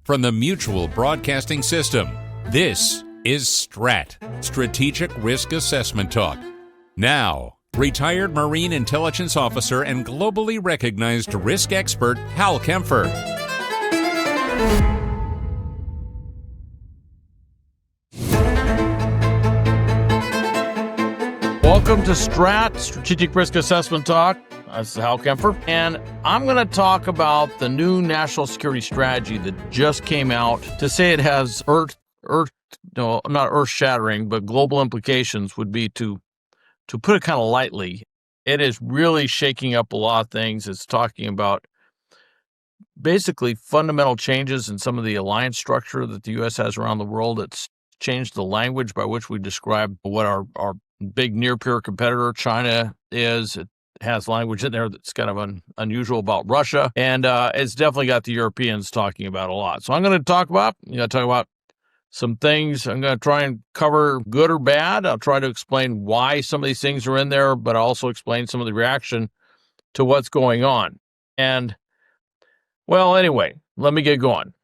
from the Mutual Broadcasting System. This is STRAT, Strategic Risk Assessment Talk. Now, retired Marine Intelligence Officer and globally recognized risk expert Hal Kempfer. Welcome to STRAT, Strategic Risk Assessment Talk. This is Hal Kempfer, and I'm going to talk about the new national security strategy that just came out. To say it has not earth-shattering, but global implications would be to put it kind of lightly. It is really shaking up a lot of things. It's talking about basically fundamental changes in some of the alliance structure that the U.S. has around the world. It's changed the language by which we describe what our big near-peer competitor, China, is. It has language in there that's kind of unusual about Russia, and it's definitely got the Europeans talking about a lot. So I'm going to talk about some things. I'm going to try and cover good or bad. I'll try to explain why some of these things are in there, but I'll also explain some of the reaction to what's going on. And, well, anyway, let me get going.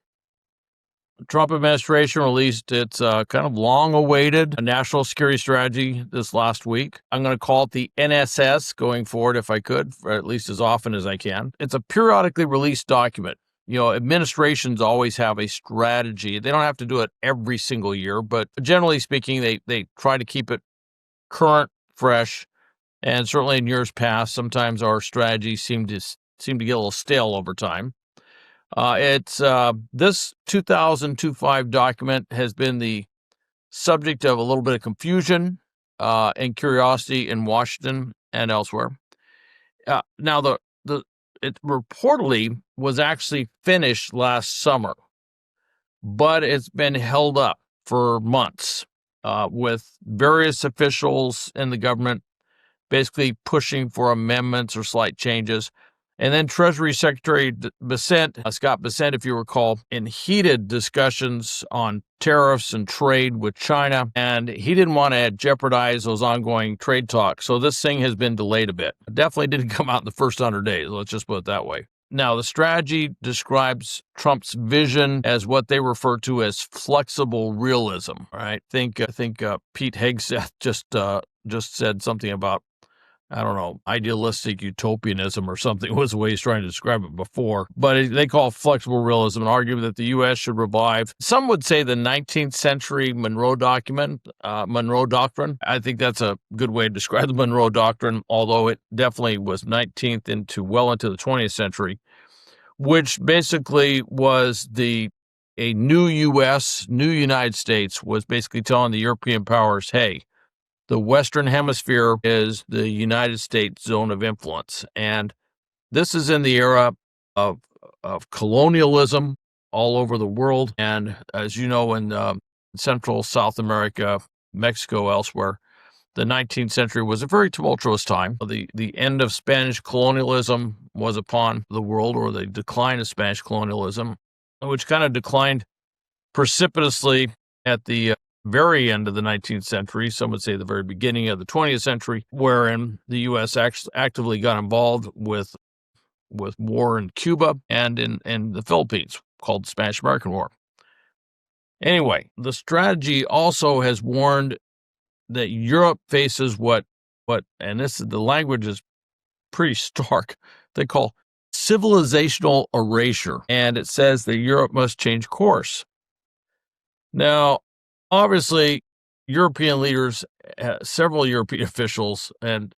The Trump administration released its kind of long-awaited national security strategy this last week. I'm going to call it the NSS going forward, if I could, or at least as often as I can. It's a periodically released document. You know, administrations always have a strategy. They don't have to do it every single year, but generally speaking, they try to keep it current, fresh, and certainly in years past, sometimes our strategies seem to get a little stale over time. It's this 2025 document has been the subject of a little bit of confusion and curiosity in Washington and elsewhere. Now, it reportedly was actually finished last summer, but it's been held up for months with various officials in the government basically pushing for amendments or slight changes. And then Treasury Secretary Scott Bessent, if you recall, in heated discussions on tariffs and trade with China, and he didn't want to jeopardize those ongoing trade talks. So this thing has been delayed a bit. It definitely didn't come out in the first 100 days. Let's just put it that way. Now, the strategy describes Trump's vision as what they refer to as flexible realism. Right? I think Pete Hegseth just said something about, I don't know, idealistic utopianism or something was the way he's trying to describe it before. But they call it flexible realism and argue that the U.S. should revive, some would say, the 19th century Monroe Doctrine. I think that's a good way to describe the Monroe Doctrine, although it definitely was 19th well into the 20th century, which basically was a new U.S., new United States was basically telling the European powers, hey, the Western Hemisphere is the United States zone of influence. And this is in the era of colonialism all over the world. And as you know, in Central South America, Mexico, elsewhere, the 19th century was a very tumultuous time. The end of Spanish colonialism was upon the world, or the decline of Spanish colonialism, which kind of declined precipitously at the very end of the 19th century, some would say the very beginning of the 20th century, wherein the U.S. actively got involved with war in Cuba and in the Philippines, called the Spanish-American War. Anyway, the strategy also has warned that Europe faces what, and the language is pretty stark, they call civilizational erasure, and it says that Europe must change course. Now, obviously, European leaders, several European officials, and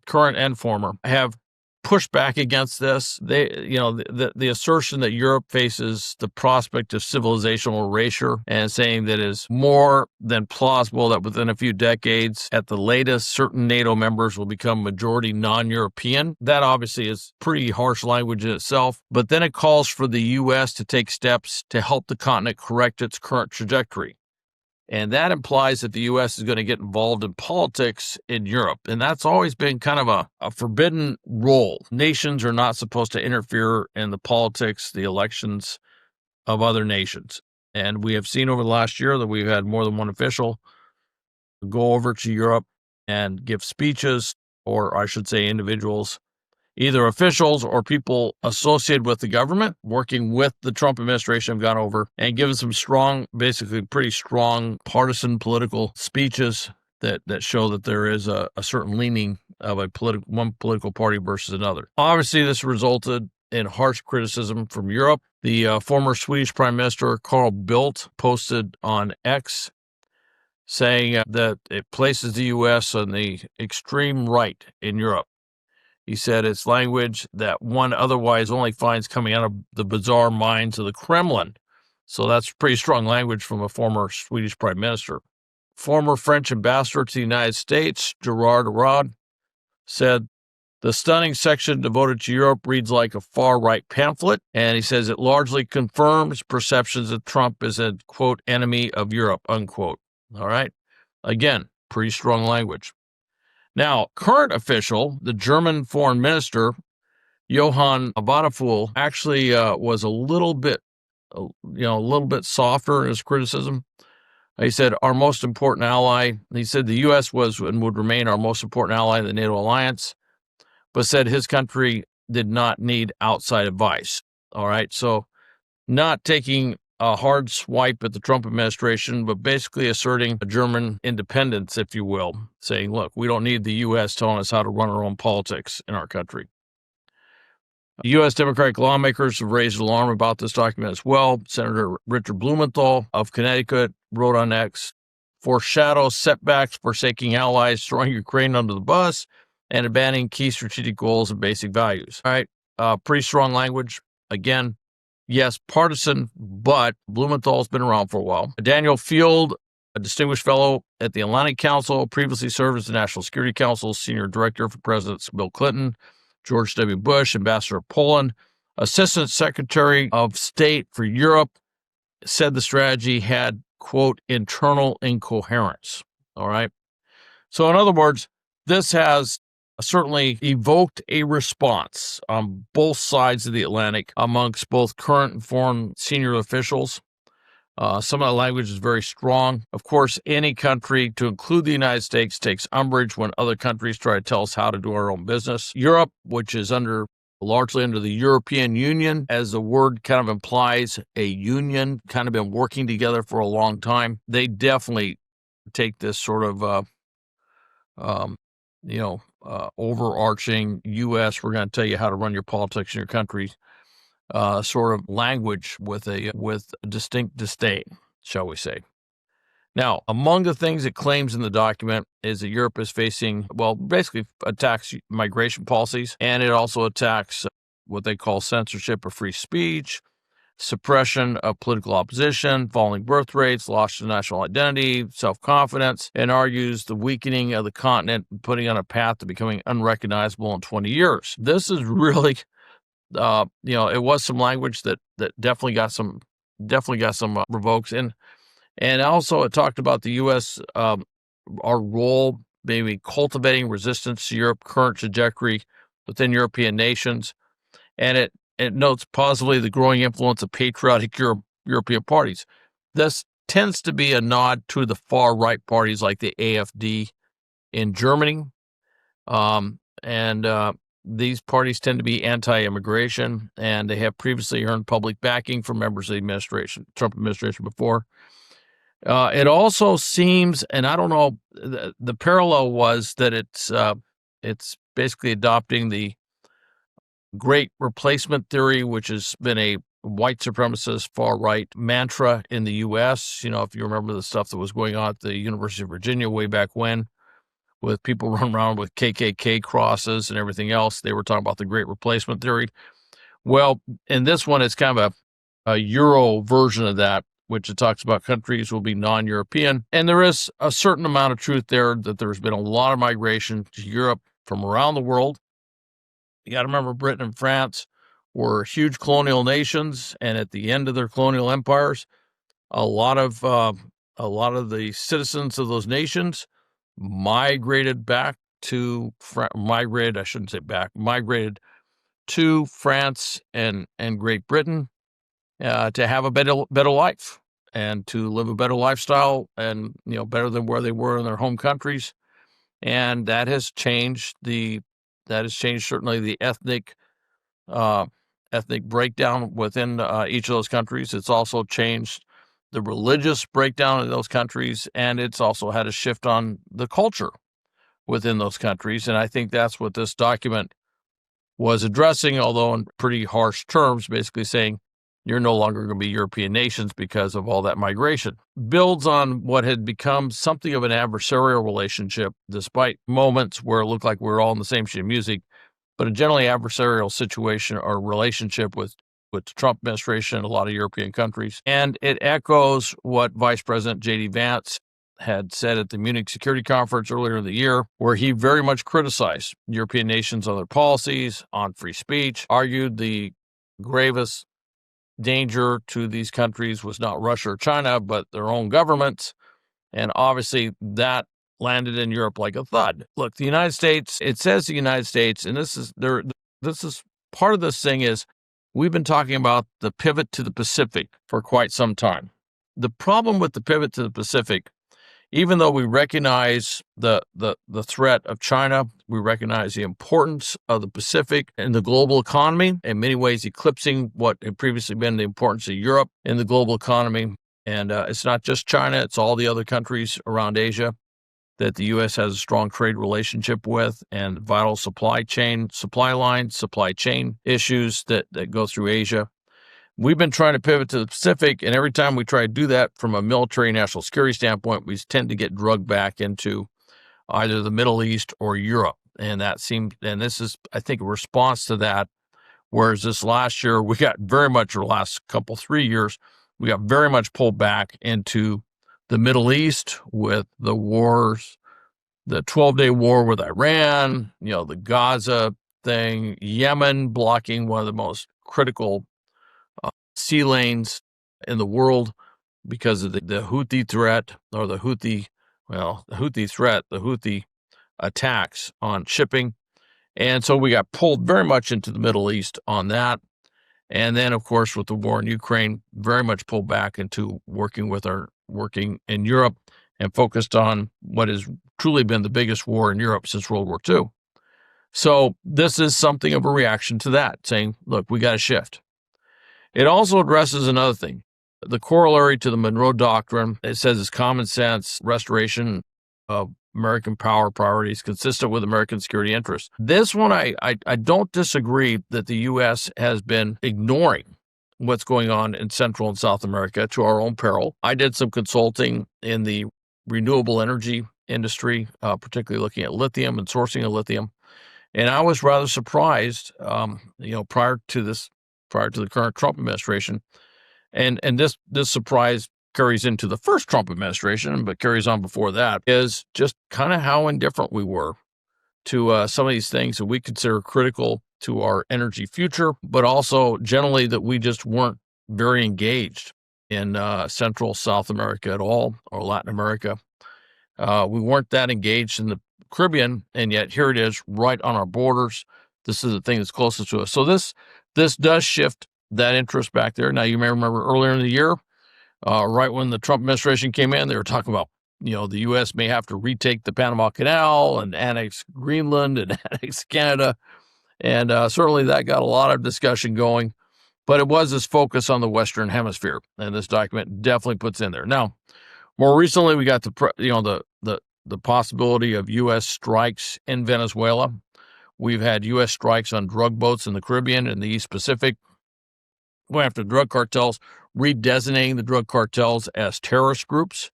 current and former, have pushed back against this. The assertion that Europe faces the prospect of civilizational erasure, and saying that it is more than plausible that within a few decades, at the latest, certain NATO members will become majority non-European. That obviously is pretty harsh language in itself, but then it calls for the U.S. to take steps to help the continent correct its current trajectory. And that implies that the U.S. is going to get involved in politics in Europe. And that's always been kind of a forbidden role. Nations are not supposed to interfere in the politics, the elections of other nations. And we have seen over the last year that we've had more than one official go over to Europe and give speeches, or I should say individuals either officials or people associated with the government working with the Trump administration have gone over and given some strong, basically pretty strong partisan political speeches that show that there is a certain leaning of one political party versus another. Obviously, this resulted in harsh criticism from Europe. The former Swedish Prime Minister Carl Bildt posted on X saying that it places the U.S. on the extreme right in Europe. He said it's language that one otherwise only finds coming out of the bizarre minds of the Kremlin. So that's pretty strong language from a former Swedish Prime Minister. Former French ambassador to the United States, Gerard Arad, said, the stunning section devoted to Europe reads like a far-right pamphlet, and he says it largely confirms perceptions that Trump is a, quote, enemy of Europe, unquote. All right? Again, pretty strong language. Now, current official, the German foreign minister, Johann Vadeful, actually was a little bit softer in his criticism. He said, our most important ally, he said the U.S. was and would remain our most important ally in the NATO alliance, but said his country did not need outside advice. All right, so not taking a hard swipe at the Trump administration, but basically asserting a German independence, if you will, saying, look, we don't need the U.S. telling us how to run our own politics in our country. U.S. Democratic lawmakers have raised alarm about this document as well. Senator Richard Blumenthal of Connecticut wrote on X, foreshadows setbacks, forsaking allies, throwing Ukraine under the bus, and abandoning key strategic goals and basic values. All right, pretty strong language. Again, yes, partisan, but Blumenthal's been around for a while. Daniel Field, a distinguished fellow at the Atlantic Council, previously served as the National Security Council's senior director for Presidents Bill Clinton, George W. Bush, Ambassador of Poland, Assistant Secretary of State for Europe, said the strategy had, quote, internal incoherence. All right. So in other words, this has certainly evoked a response on both sides of the Atlantic amongst both current and foreign senior officials. Some of the language is very strong. Of course, any country, to include the United States, takes umbrage when other countries try to tell us how to do our own business. Europe, which is largely under the European Union, as the word kind of implies, a union, kind of been working together for a long time. They definitely take this sort of, overarching U.S., we're going to tell you how to run your politics in your country, sort of language with distinct disdain, shall we say. Now, among the things it claims in the document is that Europe is facing, basically attacks migration policies, and it also attacks what they call censorship of free speech, suppression of political opposition, falling birth rates, loss of national identity, self-confidence, and argues the weakening of the continent and putting on a path to becoming unrecognizable in 20 years. This is really, it was some language that definitely got some revokes. And also it talked about the U.S., our role, maybe cultivating resistance to Europe's current trajectory within European nations. And it notes positively the growing influence of patriotic European parties. This tends to be a nod to the far-right parties like the AfD in Germany. These parties tend to be anti-immigration, and they have previously earned public backing from members of the Trump administration before. It also seems, and I don't know, the parallel was that it's basically adopting the Great Replacement theory, which has been a white supremacist far-right mantra in the U.S. If you remember the stuff that was going on at the University of Virginia way back when, with people running around with KKK crosses and everything else, they were talking about the Great Replacement theory. Well, in this one, it's kind of a Euro version of that, which it talks about countries will be non-European. And there is a certain amount of truth there that there's been a lot of migration to Europe from around the world. You got to remember Britain and France were huge colonial nations, and at the end of their colonial empires, a lot of the citizens of those nations migrated to France and Great Britain to have a better life and to live a better lifestyle, and better than where they were in their home countries. And that has changed the That has changed certainly the ethnic breakdown within each of those countries. It's also changed the religious breakdown in those countries, and it's also had a shift on the culture within those countries. And I think that's what this document was addressing, although in pretty harsh terms, basically saying you're no longer going to be European nations because of all that migration. Builds on what had become something of an adversarial relationship, despite moments where it looked like we were all in the same sheet of music, but a generally adversarial situation or relationship with the Trump administration and a lot of European countries. And it echoes what Vice President J.D. Vance had said at the Munich Security Conference earlier in the year, where he very much criticized European nations on their policies, on free speech, argued the gravest danger to these countries was not Russia or China, but their own governments. And obviously that landed in Europe like a thud. Look, the United States, it says the United States, and this is part of this thing is we've been talking about the pivot to the Pacific for quite some time. The problem with the pivot to the Pacific, even though we recognize the threat of China, we recognize the importance of the Pacific in the global economy, in many ways eclipsing what had previously been the importance of Europe in the global economy. And it's not just China, it's all the other countries around Asia that the U.S. has a strong trade relationship with, and vital supply chain issues that go through Asia. We've been trying to pivot to the Pacific, and every time we try to do that from a military national security standpoint, we tend to get drugged back into either the Middle East or Europe. And this is, I think, a response to that. Whereas this last year, we got very much, or last 3 years, we got very much pulled back into the Middle East with the wars, the 12-day war with Iran, the Gaza thing, Yemen blocking one of the most critical sea lanes in the world because of the Houthi threat, or the Houthi attacks on shipping. And so we got pulled very much into the Middle East on that. And then, of course, with the war in Ukraine, very much pulled back into working in Europe and focused on what has truly been the biggest war in Europe since World War II. So this is something of a reaction to that, saying, look, we got to shift. It also addresses another thing, the corollary to the Monroe Doctrine. It says it's common sense restoration of American power priorities consistent with American security interests. This one, I don't disagree that the U.S. has been ignoring what's going on in Central and South America to our own peril. I did some consulting in the renewable energy industry, particularly looking at lithium and sourcing of lithium. And I was rather surprised, prior to the current Trump administration. And this surprise carries into the first Trump administration, but carries on before that, is just kind of how indifferent we were to some of these things that we consider critical to our energy future, but also generally that we just weren't very engaged in Central South America at all, or Latin America. We weren't that engaged in the Caribbean, and yet here it is right on our borders. This is the thing that's closest to us. So this does shift that interest back there. Now, you may remember earlier in the year, right when the Trump administration came in, they were talking about, the U.S. may have to retake the Panama Canal and annex Greenland and annex Canada. And certainly that got a lot of discussion going. But it was this focus on the Western Hemisphere, and this document definitely puts in there. Now, more recently, we got the possibility of U.S. strikes in Venezuela. We've had U.S. strikes on drug boats in the Caribbean and the East Pacific. Going after drug cartels, redesignating the drug cartels as terrorist groups,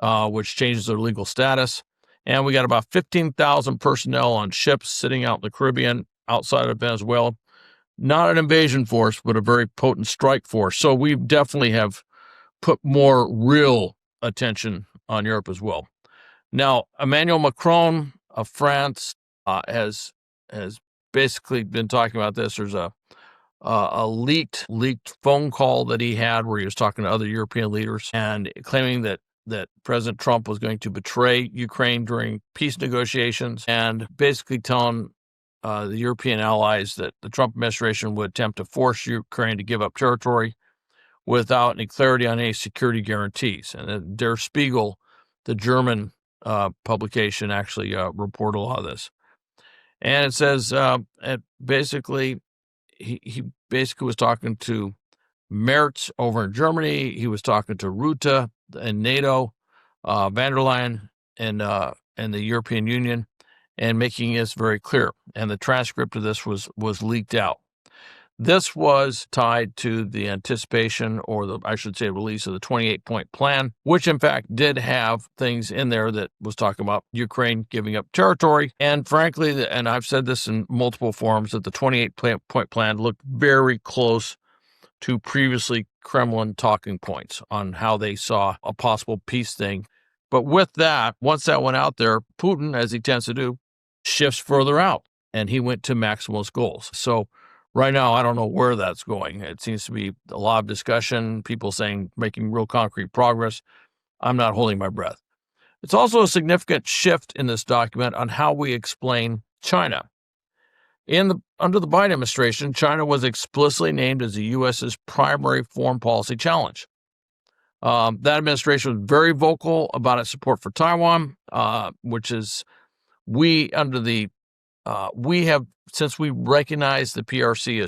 which changes their legal status. And we got about 15,000 personnel on ships sitting out in the Caribbean outside of Venezuela. Not an invasion force, but a very potent strike force. So we definitely have put more real attention on Europe as well. Now, Emmanuel Macron of France has basically been talking about this. There's a leaked phone call that he had where he was talking to other European leaders and claiming that President Trump was going to betray Ukraine during peace negotiations, and basically telling the European allies that the Trump administration would attempt to force Ukraine to give up territory without any clarity on any security guarantees. And Der Spiegel, the German publication, actually reported a lot of this. And it says, basically, he basically was talking to Merz over in Germany. He was talking to Rutte and NATO, van der Leyen and the European Union, and making this very clear. And the transcript of this was leaked out. This was tied to the anticipation, or I should say, release of the 28-point plan, which in fact did have things in there that was talking about Ukraine giving up territory. And frankly, and I've said this in multiple forums, that the 28-point plan looked very close to previously Kremlin talking points on how they saw a possible peace thing. But with that, once that went out there, Putin, as he tends to do, shifts further out, and he went to maximalist goals. So right now, I don't know where that's going. It seems to be a lot of discussion, people saying making real concrete progress. I'm not holding my breath. It's also a significant shift in this document on how we explain China. Under the Biden administration, China was explicitly named as the U.S.'s primary foreign policy challenge. That administration was very vocal about its support for Taiwan, which is we have, since we recognize the PRC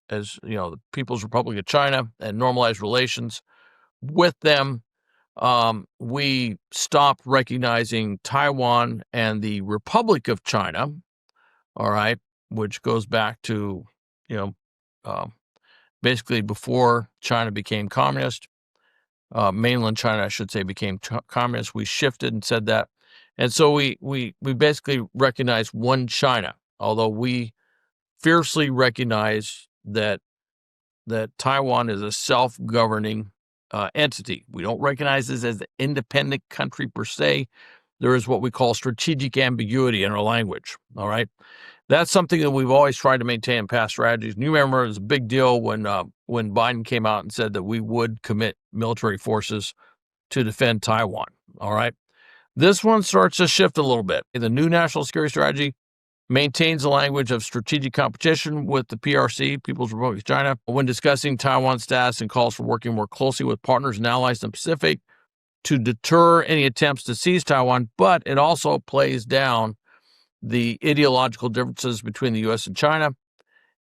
as the People's Republic of China and normalized relations with them, we stopped recognizing Taiwan and the Republic of China, all right, which goes back to, basically before China became communist, mainland China, I should say, became communist. We shifted and said that. And so we basically recognize one China, although we fiercely recognize that Taiwan is a self-governing entity. We don't recognize this as an independent country per se. There is what we call strategic ambiguity in our language, all right? That's something that we've always tried to maintain in past strategies. And you remember it was a big deal when Biden came out and said that we would commit military forces to defend Taiwan, all right? This one starts to shift a little bit. The new national security strategy maintains the language of strategic competition with the PRC, People's Republic of China, when discussing Taiwan's status, and calls for working more closely with partners and allies in the Pacific to deter any attempts to seize Taiwan. But it also plays down the ideological differences between the U.S. and China,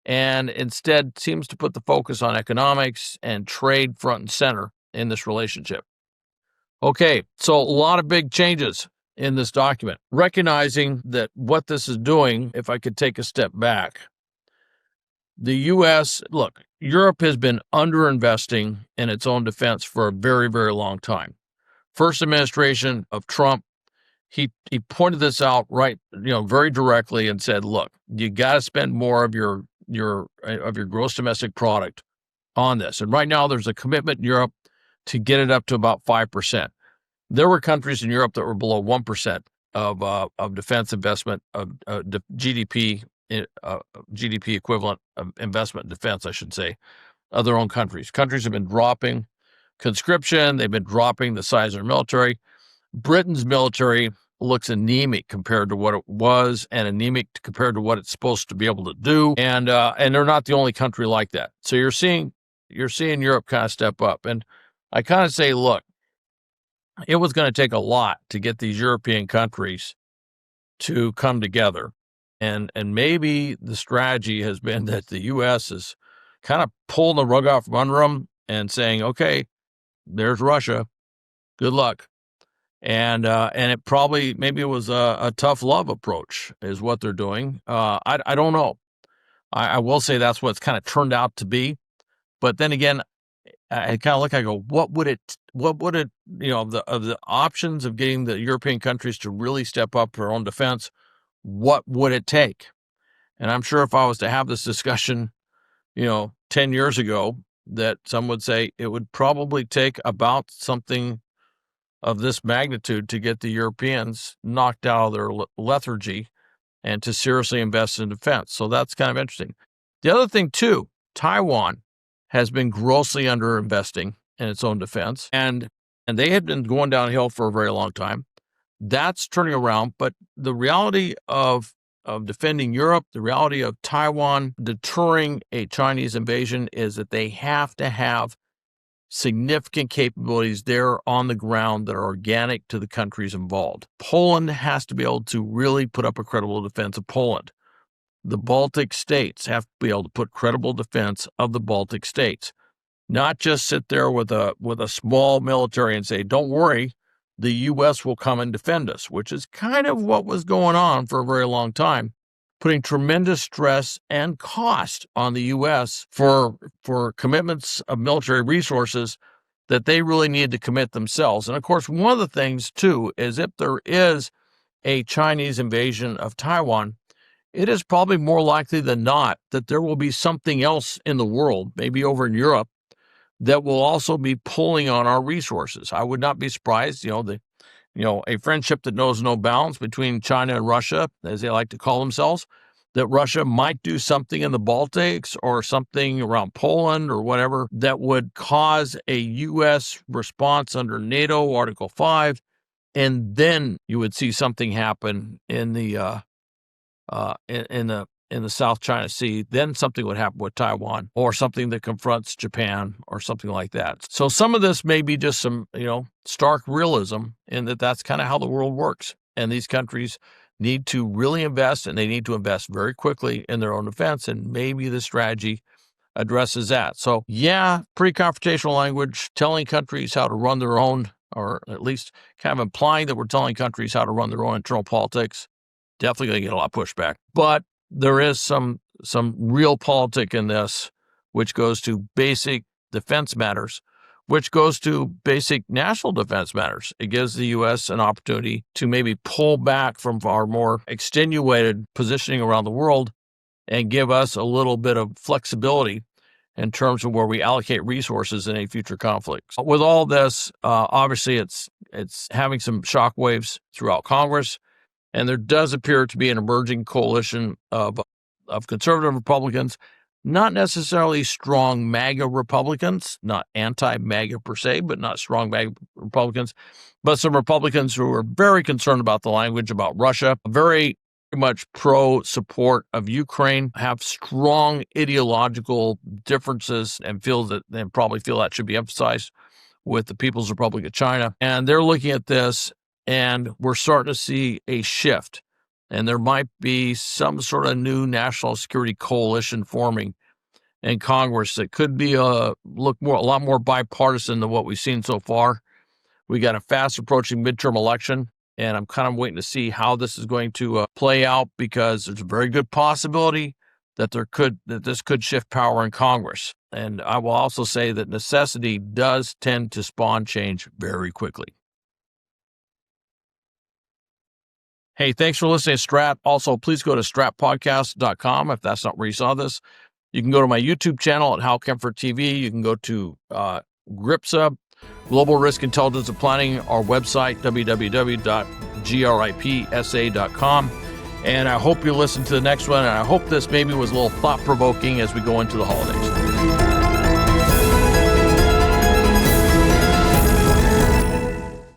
and instead seems to put the focus on economics and trade front and center in this relationship. Okay, so a lot of big changes in this document, recognizing that what this is doing, if I could take a step back, the U.S., look, Europe has been underinvesting in its own defense for a very, very long time. First administration of Trump, he pointed this out very directly and said, look, you got to spend more of your gross domestic product on this. And right now there's a commitment in Europe to get it up to about 5%. There were countries in Europe that were below 1% of defense investment, of GDP equivalent of investment in defense, I should say, of their own countries. Countries have been dropping conscription. They've been dropping the size of their military. Britain's military looks anemic compared to what it was, and anemic compared to what it's supposed to be able to do. And they're not the only country like that. So you're seeing Europe kind of step up. And I kind of say, look, it was going to take a lot to get these European countries to come together. And maybe the strategy has been that the U.S. is kind of pulling the rug out from under them and saying, okay, there's Russia. Good luck. And it probably, maybe it was a tough love approach is what they're doing. I don't know. I will say that's what it's kind of turned out to be. But then again, I kind of look, I go, what would it, of the options of getting the European countries to really step up for their own defense, what would it take? And I'm sure if I was to have this discussion, 10 years ago, that some would say it would probably take about something of this magnitude to get the Europeans knocked out of their lethargy and to seriously invest in defense. So that's kind of interesting. The other thing, too, Taiwan has been grossly underinvesting in its own defense, and they had been going downhill for a very long time. That's turning around, but the reality of defending Europe, the reality of Taiwan deterring a Chinese invasion is that they have to have significant capabilities there on the ground that are organic to the countries involved. Poland has to be able to really put up a credible defense of Poland. the Baltic states have to be able to put credible defense of the Baltic states, not just sit there with a small military and say, don't worry, the U.S. will come and defend us, which is kind of what was going on for a very long time, putting tremendous stress and cost on the U.S. for commitments of military resources that they really need to commit themselves. And of course, one of the things, too, is if there is a Chinese invasion of Taiwan, it is probably more likely than not that there will be something else in the world, maybe over in Europe, that will also be pulling on our resources. I would not be surprised, a friendship that knows no bounds between China and Russia, as they like to call themselves, that Russia might do something in the Baltics or something around Poland or whatever that would cause a U.S. response under NATO Article 5, and then you would see something happen in the South China Sea. Then something would happen with Taiwan, or something that confronts Japan, or something like that. So some of this may be just some, stark realism in that that's kind of how the world works. And these countries need to really invest, and they need to invest very quickly in their own defense. And maybe the strategy addresses that. So yeah, pretty confrontational language, telling countries how to run their own, or at least kind of implying that we're telling countries how to run their own internal politics. Definitely going to get a lot of pushback. But there is some real politic in this, which goes to basic defense matters, which goes to basic national defense matters. It gives the U.S. an opportunity to maybe pull back from our more extenuated positioning around the world and give us a little bit of flexibility in terms of where we allocate resources in a future conflict. With all this, obviously it's having some shockwaves throughout Congress. And there does appear to be an emerging coalition of conservative Republicans, not necessarily strong MAGA Republicans, not anti-MAGA per se, but not strong MAGA Republicans, but some Republicans who are very concerned about the language about Russia, very much pro-support of Ukraine, have strong ideological differences and probably feel that should be emphasized with the People's Republic of China. And they're looking at this, and we're starting to see a shift, and there might be some sort of new national security coalition forming in Congress that could be a lot more bipartisan than what we've seen so far. We got a fast approaching midterm election, and I'm kind of waiting to see how this is going to play out, because there's a very good possibility that this could shift power in Congress. And I will also say that necessity does tend to spawn change very quickly. Hey, thanks for listening to Strat. Also, please go to stratpodcast.com if that's not where you saw this. You can go to my YouTube channel at Hal Kempfer TV. You can go to GRIPSA, Global Risk Intelligence and Planning, our website, www.gripsa.com. And I hope you listen to the next one, and I hope this maybe was a little thought-provoking as we go into the holidays.